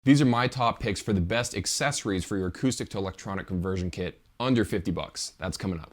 These are my top picks for the best accessories for your acoustic to electronic conversion kit under 50 bucks. That's coming up.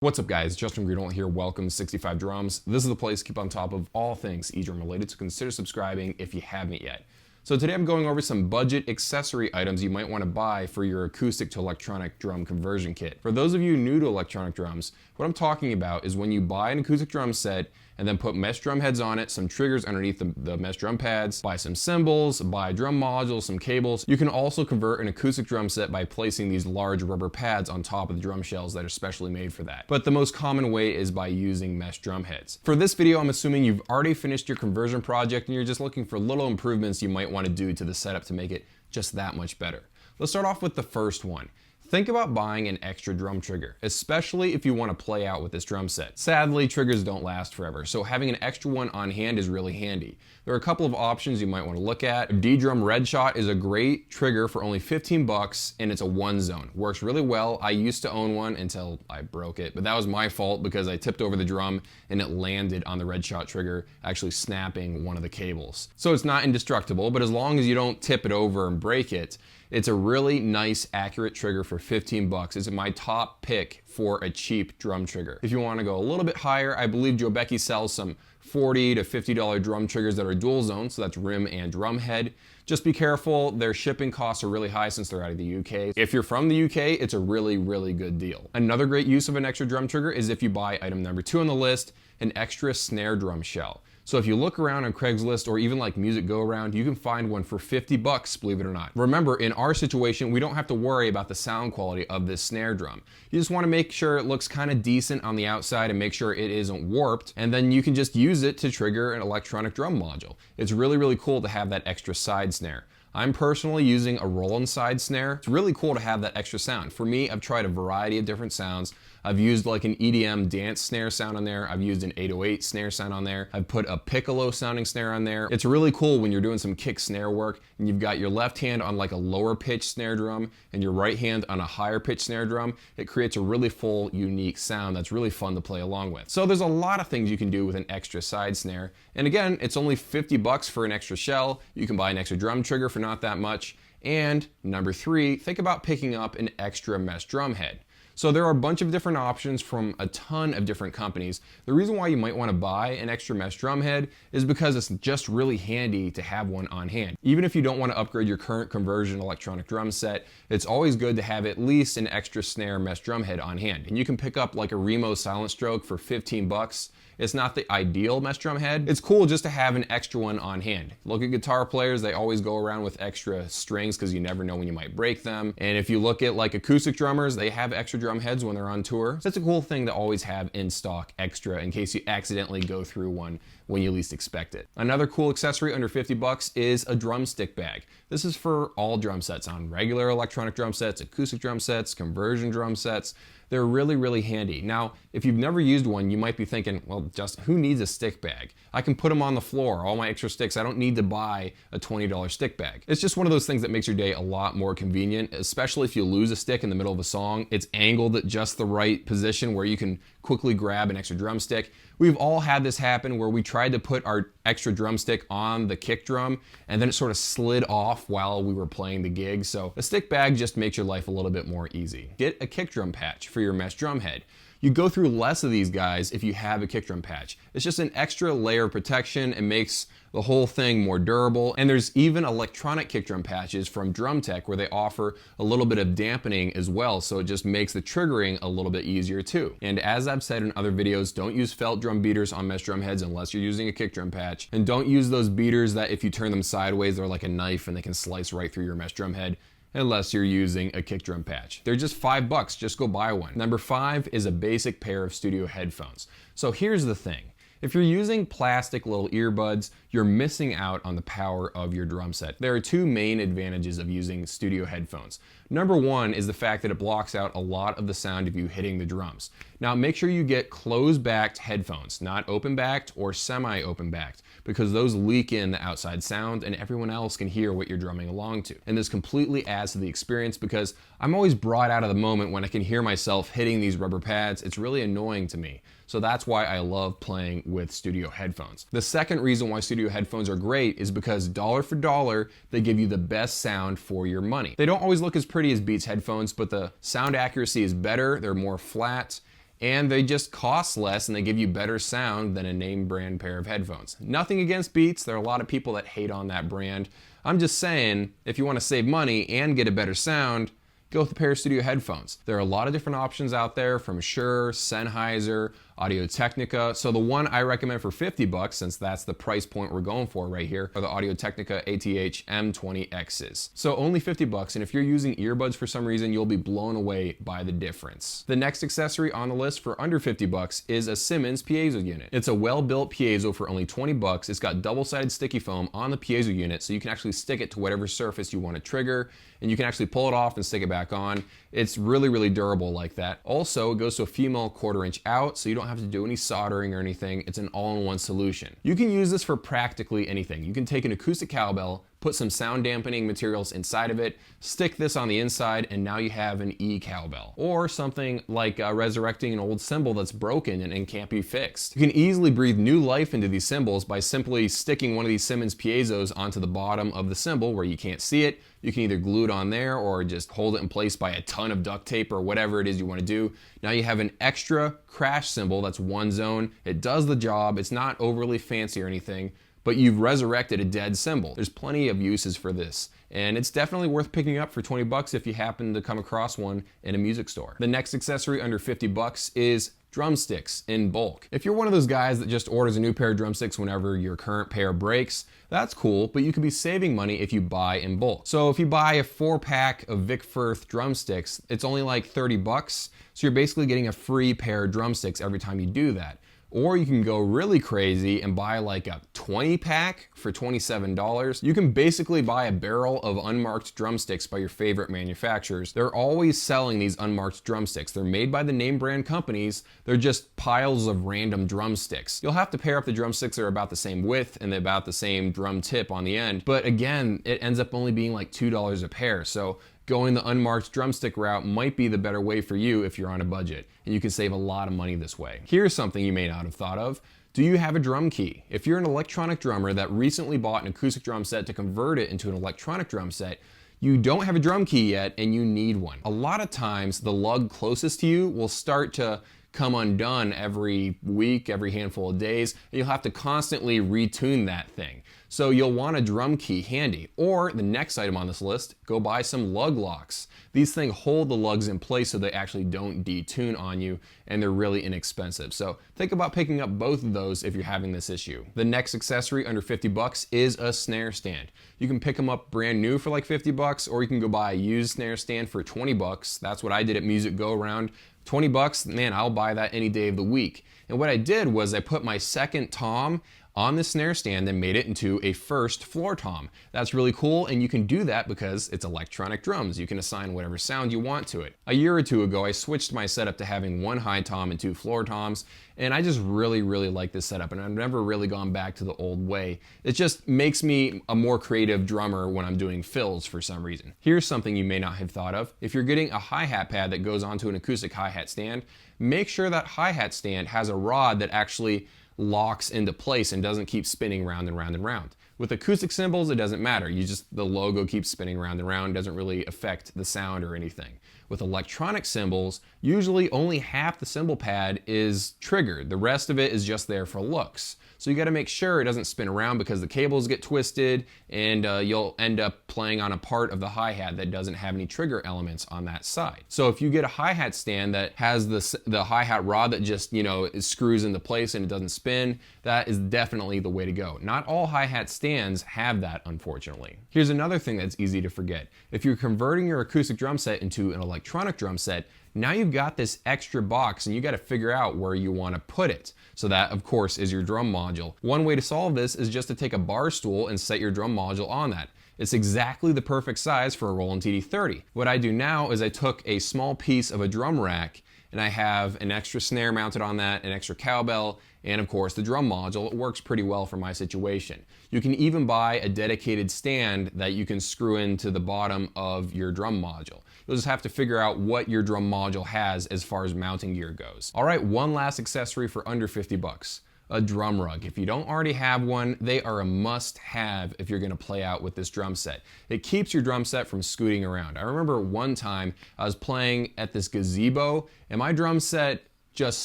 What's up guys, Justin Greenwald here, welcome to 65 Drums. This is the place to keep on top of all things Edrum related, so consider subscribing if you haven't yet. So today I'm going over some budget accessory items you might want to buy for your acoustic to electronic drum conversion kit. For those of you new to electronic drums, what I'm talking about is when you buy an acoustic drum set and then put mesh drum heads on it, some triggers underneath the mesh drum pads, buy some cymbals, buy drum modules, some cables. You can also convert an acoustic drum set by placing these large rubber pads on top of the drum shells that are specially made for that. But the most common way is by using mesh drum heads. For this video, I'm assuming you've already finished your conversion project and you're just looking for little improvements you might want to do to the setup to make it just that much better. Let's start off with the first one. Think about buying an extra drum trigger, especially if you want to play out with this drum set. Sadly, triggers don't last forever, so having an extra one on hand is really handy. There are a couple of options you might want to look at. Edrum Redshot is a great trigger for only 15 bucks and it's a one zone. Works really well. I used to own one until I broke it, but that was my fault because I tipped over the drum and it landed on the Redshot trigger, actually snapping one of the cables. So it's not indestructible, but as long as you don't tip it over and break it, it's a really nice, accurate trigger for 15 bucks. It's my top pick for a cheap drum trigger. If you want to go a little bit higher, I believe Jobeky sells some $40 to $50 drum triggers that are dual zone, so that's rim and drum head. Just be careful, their shipping costs are really high since they're out of the UK. If you're from the UK, it's a really, really good deal. Another great use of an extra drum trigger is if you buy item number 2 on the list, an extra snare drum shell. So if you look around on Craigslist or even like Music Go Around, you can find one for 50 bucks, believe it or not. Remember, in our situation, we don't have to worry about the sound quality of this snare drum. You just want to make sure it looks kind of decent on the outside and make sure it isn't warped, and then you can just use it to trigger an electronic drum module. It's really, really cool to have that extra side snare. I'm personally using a roll-in side snare. It's really cool to have that extra sound. For me, I've tried a variety of different sounds. I've used like an EDM dance snare sound on there. I've used an 808 snare sound on there. I've put a piccolo sounding snare on there. It's really cool when you're doing some kick snare work and you've got your left hand on like a lower pitch snare drum and your right hand on a higher pitch snare drum. It creates a really full, unique sound that's really fun to play along with. So there's a lot of things you can do with an extra side snare. And again, it's only 50 bucks for an extra shell. You can buy an extra drum trigger for not that much. And number 3, think about picking up an extra mesh drum head. So there are a bunch of different options from a ton of different companies. The reason why you might want to buy an extra mesh drum head is because it's just really handy to have one on hand. Even if you don't want to upgrade your current conversion electronic drum set, it's always good to have at least an extra snare mesh drum head on hand. And you can pick up like a Remo Silent Stroke for 15 bucks. It's not the ideal mesh drum head. It's cool just to have an extra one on hand. Look at guitar players, they always go around with extra strings because you never know when you might break them. And if you look at like acoustic drummers, they have extra drum heads when they're on tour. So it's a cool thing to always have in stock extra in case you accidentally go through one when you least expect it. Another cool accessory under 50 bucks is a drumstick bag. This is for all drum sets, on regular electronic drum sets, acoustic drum sets, conversion drum sets. They're really, really handy. Now, if you've never used one, you might be thinking, well, just who needs a stick bag? I can put them on the floor, all my extra sticks. I don't need to buy a $20 stick bag. It's just one of those things that makes your day a lot more convenient, especially if you lose a stick in the middle of a song. It's angled at just the right position where you can quickly grab an extra drumstick. We've all had this happen where we tried to put our extra drumstick on the kick drum and then it sort of slid off while we were playing the gig. So a stick bag just makes your life a little bit more easy. Get a kick drum patch for your mesh drum head. You go through less of these guys if you have a kick drum patch. It's just an extra layer of protection. It makes the whole thing more durable. And there's even electronic kick drum patches from Drumtech where they offer a little bit of dampening as well. So it just makes the triggering a little bit easier too. And as I've said in other videos, don't use felt drum beaters on mesh drum heads unless you're using a kick drum patch. And don't use those beaters that if you turn them sideways, they're like a knife and they can slice right through your mesh drum head, unless you're using a kick drum patch. They're just 5 bucks, just go buy one. Number 5 is a basic pair of studio headphones. So here's the thing. If you're using plastic little earbuds, you're missing out on the power of your drum set. There are 2 main advantages of using studio headphones. Number 1 is the fact that it blocks out a lot of the sound of you hitting the drums. Now make sure you get closed-backed headphones, not open-backed or semi-open-backed, because those leak in the outside sound and everyone else can hear what you're drumming along to. And this completely adds to the experience because I'm always brought out of the moment when I can hear myself hitting these rubber pads. It's really annoying to me. So that's why I love playing with studio headphones. The second reason why studio headphones are great is because dollar for dollar, they give you the best sound for your money. They don't always look as pretty as Beats headphones, but the sound accuracy is better, they're more flat, and they just cost less and they give you better sound than a name brand pair of headphones. Nothing against Beats, there are a lot of people that hate on that brand. I'm just saying, if you want to save money and get a better sound, go with a pair of studio headphones. There are a lot of different options out there from Shure, Sennheiser, Audio-Technica. So the one I recommend for 50 bucks, since that's the price point we're going for right here, are the Audio-Technica ATH M20Xs. So only 50 bucks, and if you're using earbuds for some reason, you'll be blown away by the difference. The next accessory on the list for under 50 bucks is a Simmons Piezo unit. It's a well-built Piezo for only 20 bucks. It's got double-sided sticky foam on the Piezo unit, so you can actually stick it to whatever surface you want to trigger, and you can actually pull it off and stick it back on. It's really, really durable like that. Also, it goes to a female 1/4 inch out, so you don't have to do any soldering or anything. It's an all-in-one solution. You can use this for practically anything. You can take an acoustic cowbell, put some sound dampening materials inside of it, stick this on the inside, and now you have an e-cowbell. Or something like resurrecting an old cymbal that's broken and can't be fixed. You can easily breathe new life into these cymbals by simply sticking one of these Simmons Piezos onto the bottom of the cymbal where you can't see it. You can either glue it on there or just hold it in place by a ton of duct tape or whatever it is you want to do. Now you have an extra crash cymbal that's one zone. It does the job. It's not overly fancy or anything, but you've resurrected a dead cymbal. There's plenty of uses for this, and it's definitely worth picking up for 20 bucks if you happen to come across one in a music store. The next accessory under 50 bucks is drumsticks in bulk. If you're one of those guys that just orders a new pair of drumsticks whenever your current pair breaks, that's cool, but you could be saving money if you buy in bulk. So if you buy a 4-pack of Vic Firth drumsticks, it's only like 30 bucks, so you're basically getting a free pair of drumsticks every time you do that. Or you can go really crazy and buy like a 20-pack for $27. You can basically buy a barrel of unmarked drumsticks by your favorite manufacturers. They're always selling these unmarked drumsticks. They're made by the name brand companies. They're just piles of random drumsticks. You'll have to pair up the drumsticks that are about the same width and about the same drum tip on the end. But again, it ends up only being like $2 a pair. So going the unmarked drumstick route might be the better way for you if you're on a budget, and you can save a lot of money this way. Here's something you may not have thought of. Do you have a drum key? If you're an electronic drummer that recently bought an acoustic drum set to convert it into an electronic drum set, you don't have a drum key yet and you need one. A lot of times the lug closest to you will start to come undone every week, every handful of days, and you'll have to constantly retune that thing. So you'll want a drum key handy. Or the next item on this list, go buy some lug locks. These things hold the lugs in place so they actually don't detune on you, and they're really inexpensive. So think about picking up both of those if you're having this issue. The next accessory under 50 bucks is a snare stand. You can pick them up brand new for like 50 bucks, or you can go buy a used snare stand for 20 bucks. That's what I did at Music Go Around. 20 bucks, man, I'll buy that any day of the week. And what I did was I put my second tom on the snare stand and made it into a first floor tom. That's really cool, and you can do that because it's electronic drums. You can assign whatever sound you want to it. A year or two ago, I switched my setup to having one high tom and 2 floor toms, and I just really, really like this setup, and I've never really gone back to the old way. It just makes me a more creative drummer when I'm doing fills for some reason. Here's something you may not have thought of. If you're getting a hi-hat pad that goes onto an acoustic hi-hat stand, make sure that hi-hat stand has a rod that actually locks into place and doesn't keep spinning round and round and round. With acoustic cymbals, it doesn't matter. The logo keeps spinning round and round, doesn't really affect the sound or anything. With electronic cymbals, usually only half the cymbal pad is triggered. The rest of it is just there for looks. So you gotta make sure it doesn't spin around because the cables get twisted and you'll end up playing on a part of the hi-hat that doesn't have any trigger elements on that side. So if you get a hi-hat stand that has the hi-hat rod that just, it screws into place and it doesn't spin, that is definitely the way to go. Not all hi-hat stands have that, unfortunately. Here's another thing that's easy to forget. If you're converting your acoustic drum set into an electronic drum set, now you've got this extra box and you got to figure out where you want to put it. So that, of course, is your drum module. One way to solve this is just to take a bar stool and set your drum module on that. It's exactly the perfect size for a Roland TD-30. What I do now is I took a small piece of a drum rack and I have an extra snare mounted on that, an extra cowbell, and of course the drum module. It works pretty well for my situation. You can even buy a dedicated stand that you can screw into the bottom of your drum module. You'll just have to figure out what your drum module has as far as mounting gear goes. All right, one last accessory for under 50 bucks. A drum rug. If you don't already have one, they are a must-have if you're gonna play out with this drum set. It keeps your drum set from scooting around. I remember one time I was playing at this gazebo and my drum set just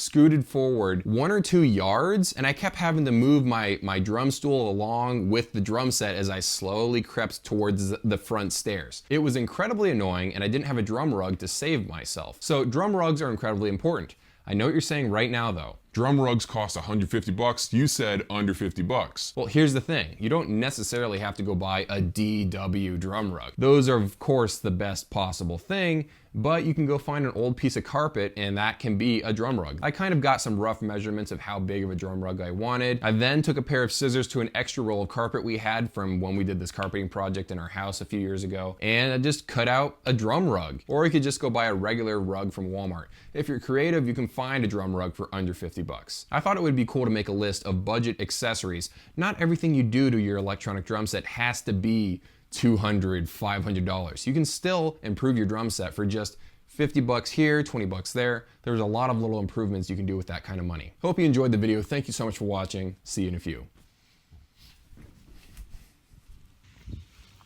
scooted forward 1 or 2 yards, and I kept having to move my drum stool along with the drum set as I slowly crept towards the front stairs. It was incredibly annoying, and I didn't have a drum rug to save myself. So drum rugs are incredibly important. I know what you're saying right now though. Drum rugs cost 150 bucks. You said under 50 bucks. Well, here's the thing. You don't necessarily have to go buy a DW drum rug. Those are, of course, the best possible thing, but you can go find an old piece of carpet and that can be a drum rug. I kind of got some rough measurements of how big of a drum rug I wanted. I then took a pair of scissors to an extra roll of carpet we had from when we did this carpeting project in our house a few years ago, and I just cut out a drum rug. Or you could just go buy a regular rug from Walmart. If you're creative, you can find a drum rug for under 50 bucks. I thought it would be cool to make a list of budget accessories. Not everything you do to your electronic drum set has to be $200, $500. You can still improve your drum set for just 50 bucks here, 20 bucks there. There's a lot of little improvements you can do with that kind of money. Hope you enjoyed the video. Thank you so much for watching. See you in a few.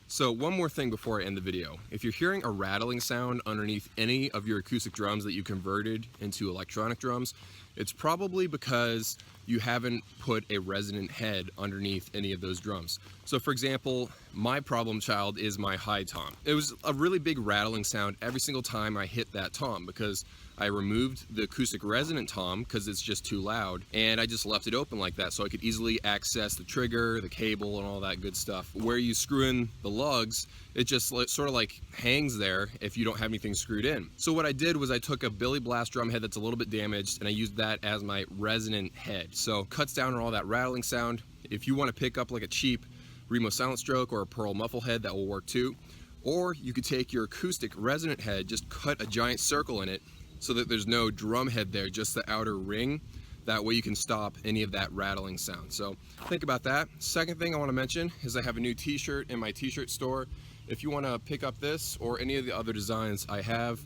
So one more thing before I end the video. If you're hearing a rattling sound underneath any of your acoustic drums that you converted into electronic drums, it's probably because you haven't put a resonant head underneath any of those drums. So for example, my problem child is my high tom. It was a really big rattling sound every single time I hit that tom because I removed the acoustic resonant tom because it's just too loud, and I just left it open like that so I could easily access the trigger, the cable, and all that good stuff. Where you screw in the lugs, it just sort of like hangs there if you don't have anything screwed in. So what I did was I took a Billy Blast drum head that's a little bit damaged and I used that as my resonant head. So cuts down on all that rattling sound. If you want to pick up like a cheap Remo Silent Stroke or a Pearl muffle head, that will work too. Or you could take your acoustic resonant head, just cut a giant circle in it so that there's no drum head there, just the outer ring. That way you can stop any of that rattling sound. So think about that. Second thing I want to mention is I have a new t-shirt in my t-shirt store. If you want to pick up this or any of the other designs I have,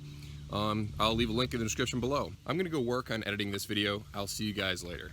I'll leave a link in the description below. I'm going to go work on editing this video. I'll see you guys later.